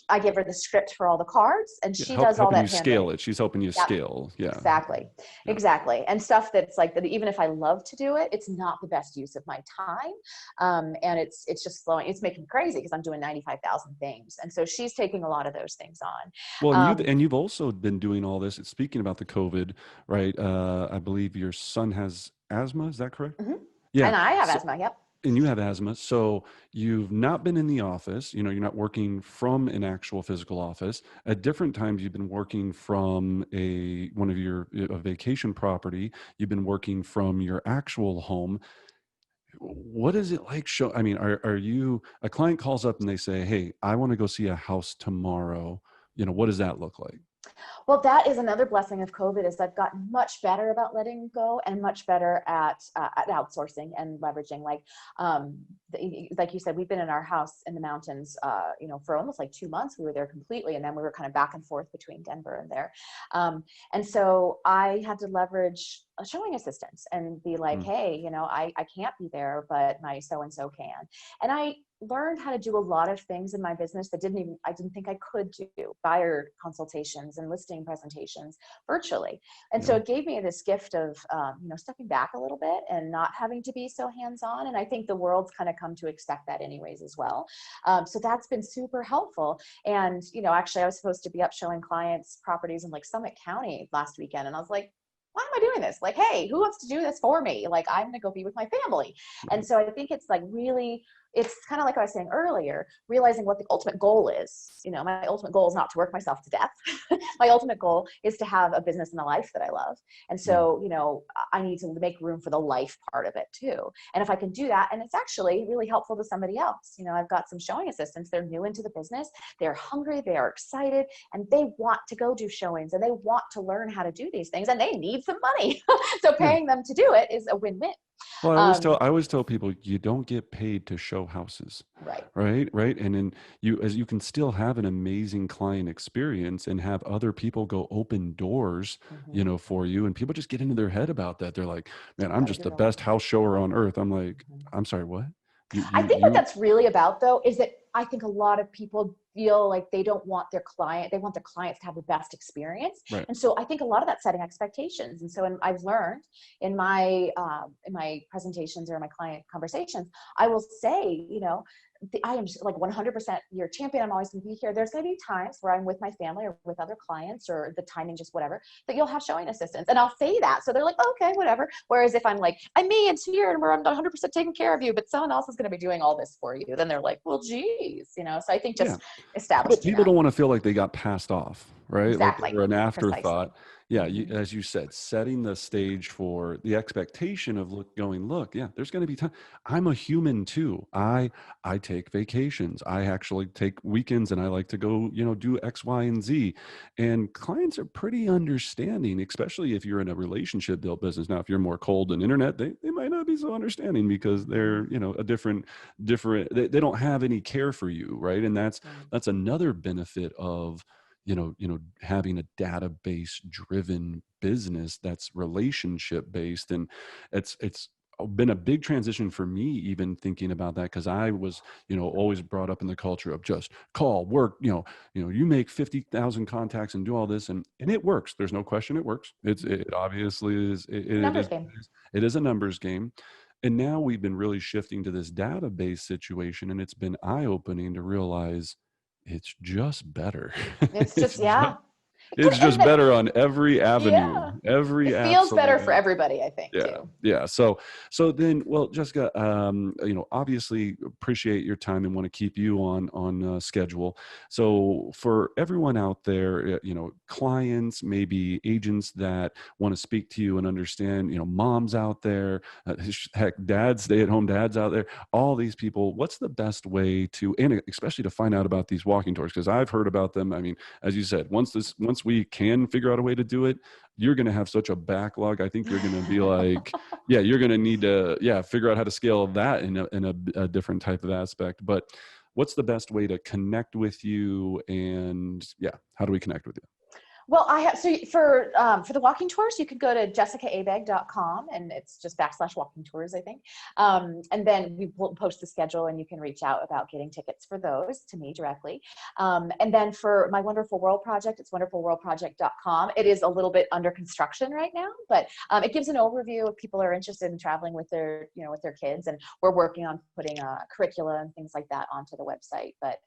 I give her the script for all the cards, and Yeah, she does all helping you that scale handwriting. it. She's helping you Yep. scale. Yeah. Exactly. Yeah. Exactly. And stuff that's like that, even if I love to do it, it's not the best use of my time. And it's just slowing, it's making me crazy because I'm doing 95,000 things. And so she's taking a lot of those things Well, and on. you've also been doing all this. Speaking about the COVID, right? I believe your son has asthma. Is that correct? Mhm. Yeah. And I have So, asthma. Yep. and you have asthma. So you've not been in the office. You're not working from an actual physical office. At different times, you've been working from one of a vacation property. You've been working from your actual home. What is it like? I mean, are you, a client calls up and they say, hey, I want to go see a house tomorrow. What does that look like? Well, that is another blessing of COVID, is I've gotten much better about letting go and much better at outsourcing and leveraging. Like you said, we've been in our house in the mountains, for almost like 2 months. We were there completely, and then we were kind of back and forth between Denver and there. And so I had to leverage showing assistants and be like, Mm. hey, I can't be there, but my so-and-so can. And I learned how to do a lot of things in my business that I didn't think I could do: buyer consultations and listing presentations virtually. And so Yeah. it gave me this gift of, stepping back a little bit and not having to be so hands-on. And I think the world's kind of come to expect that anyways as well. So that's been super helpful. And, actually I was supposed to be up showing clients properties in like Summit County last weekend. And I was like, why am I doing this? Like, hey, who wants to do this for me? Like, I'm going to go be with my family. And Right. so I think it's like really, it's kind of like I was saying earlier, realizing what the ultimate goal is. My ultimate goal is not to work myself to death. My ultimate goal is to have a business and a life that I love. And Mm. so, I need to make room for the life part of it too. And if I can do that, and it's actually really helpful to somebody else. I've got some showing assistants. They're new into the business. They're hungry. They are excited, and they want to go do showings, and they want to learn how to do these things, and they need some money. So Yeah. paying them to do it is a win-win. Well, Um, I always tell people you don't get paid to show houses, right. right? And then as you can still have an amazing client experience and have other people go open doors, Hmm. for you. And people just get into their head about that. They're like, man, I'm Gotta just do the it all. best house shower on earth. I'm like, Mhm. I'm sorry, what? I think what You, that's really about, though, is that I think a lot of people feel like they don't want their client, they want their clients to have the best experience. right. And so I think a lot of that setting expectations. And so I've learned in my presentations or my client conversations, I will say, I am like 100% your champion. I'm always going to be here. There's going to be times where I'm with my family or with other clients, or the timing, just whatever, that you'll have showing assistants. And I'll say that. So they're like, oh, okay, whatever. Whereas if I'm like, I'm me, it's here, and I'm 100% taking care of you, but someone else is going to be doing all this for you, then they're like, well, geez, So I think Yeah. just People establishing people that. don't want to feel like they got passed off, right? Like they Exactly. were an Precisely. afterthought. Yeah, Hmm. as you said, setting the stage for the expectation of look, yeah, there's going to be time. I'm a human too. I take vacations. I actually take weekends and I like to go, do X, Y, and Z. And clients are pretty understanding, especially if you're in a relationship built business. Now, if you're more cold and internet, they might not be so understanding because they're, a different they don't have any care for you, right? And Right. that's another benefit of having a database driven business that's relationship based. And it's been a big transition for me, even thinking about that, because I was always brought up in the culture of just call work, you make 50,000 contacts and do all this, and it works. There's no question it works. It obviously is. It Numbers is game. it is a numbers game. And now we've been really shifting to this database situation, and it's been eye-opening to realize it's just better. It's It's just, just yeah. it's just And that, better on every avenue, yeah. every It feels better absolute for everybody, I think, yeah, too. yeah. So then, well, Jessica, obviously appreciate your time and want to keep you on schedule. So for everyone out there, clients, maybe agents that want to speak to you and understand, moms out there, heck, dads, stay-at-home dads out there, all these people, what's the best way to, and especially to find out about these walking tours? Because I've heard about them. I mean, as you said, once we can figure out a way to do it, you're going to have such a backlog. I think you're going to be like, yeah, you're going to need to, yeah, figure out how to scale that in a different type of aspect. But what's the best way to connect with you? And yeah, how do we connect with you? Well, I have, so for the walking tours, you can go to jessicaabegg.com, and it's just /walking tours, I think. And then we will post the schedule, and you can reach out about getting tickets for those to me directly. And then for my Wonderful World project, it's wonderfulworldproject.com. It is a little bit under construction right now, but it gives an overview if people are interested in traveling with with their kids. And we're working on putting a curricula and things like that onto the website. But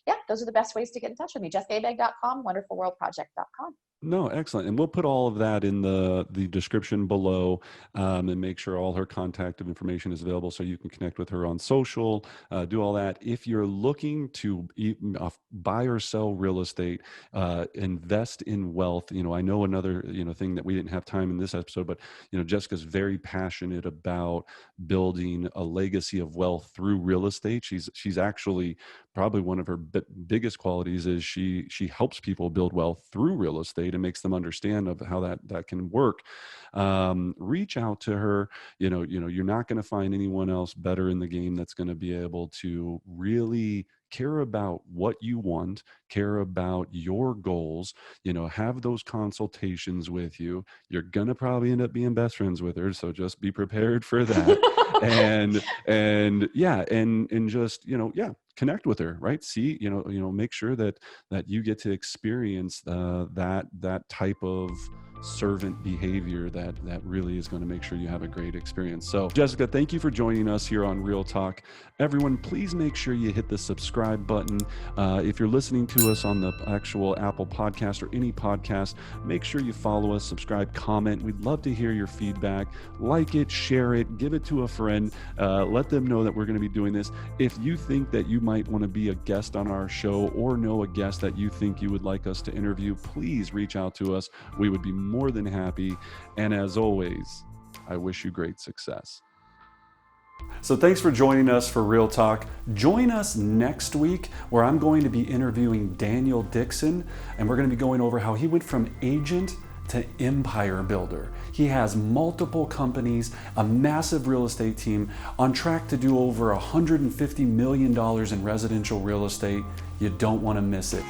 yeah, those are the best ways to get in touch with me. jessicaabegg.com, wonderfulworldproject.com. No, excellent. And we'll put all of that in the description below, and make sure all her contact information is available so you can connect with her on social, do all that. If you're looking to buy or sell real estate, invest in wealth, I know another, thing that we didn't have time in this episode, but, Jessica's very passionate about building a legacy of wealth through real estate. She's actually probably one of her biggest qualities is she helps people build wealth through real estate and makes them understand of how that can work. Reach out to her. You're not going to find anyone else better in the game that's going to be able to really care about what you want, care about your goals, have those consultations with you. You're going to probably end up being best friends with her. So just be prepared for that. And yeah, and just, yeah, connect with her, right? See, make sure that you get to experience that type of servant behavior that really is going to make sure you have a great experience. So Jessica, thank you for joining us here on Real Talk. Everyone, please make sure you hit the subscribe button. If you're listening to us on the actual Apple podcast or any podcast, make sure you follow us, subscribe, comment. We'd love to hear your feedback. Like it, share it, give it to a friend. Let them know that we're going to be doing this. If you think that you might want to be a guest on our show or know a guest that you think you would like us to interview, please reach out to us. We would be more than happy. And as always, I wish you great success. So thanks for joining us for Real Talk. Join us next week where I'm going to be interviewing Daniel Dixon, and we're going to be going over how he went from agent to empire builder. He has multiple companies, a massive real estate team, on track to do over $150 million in residential real estate. You don't want to miss it.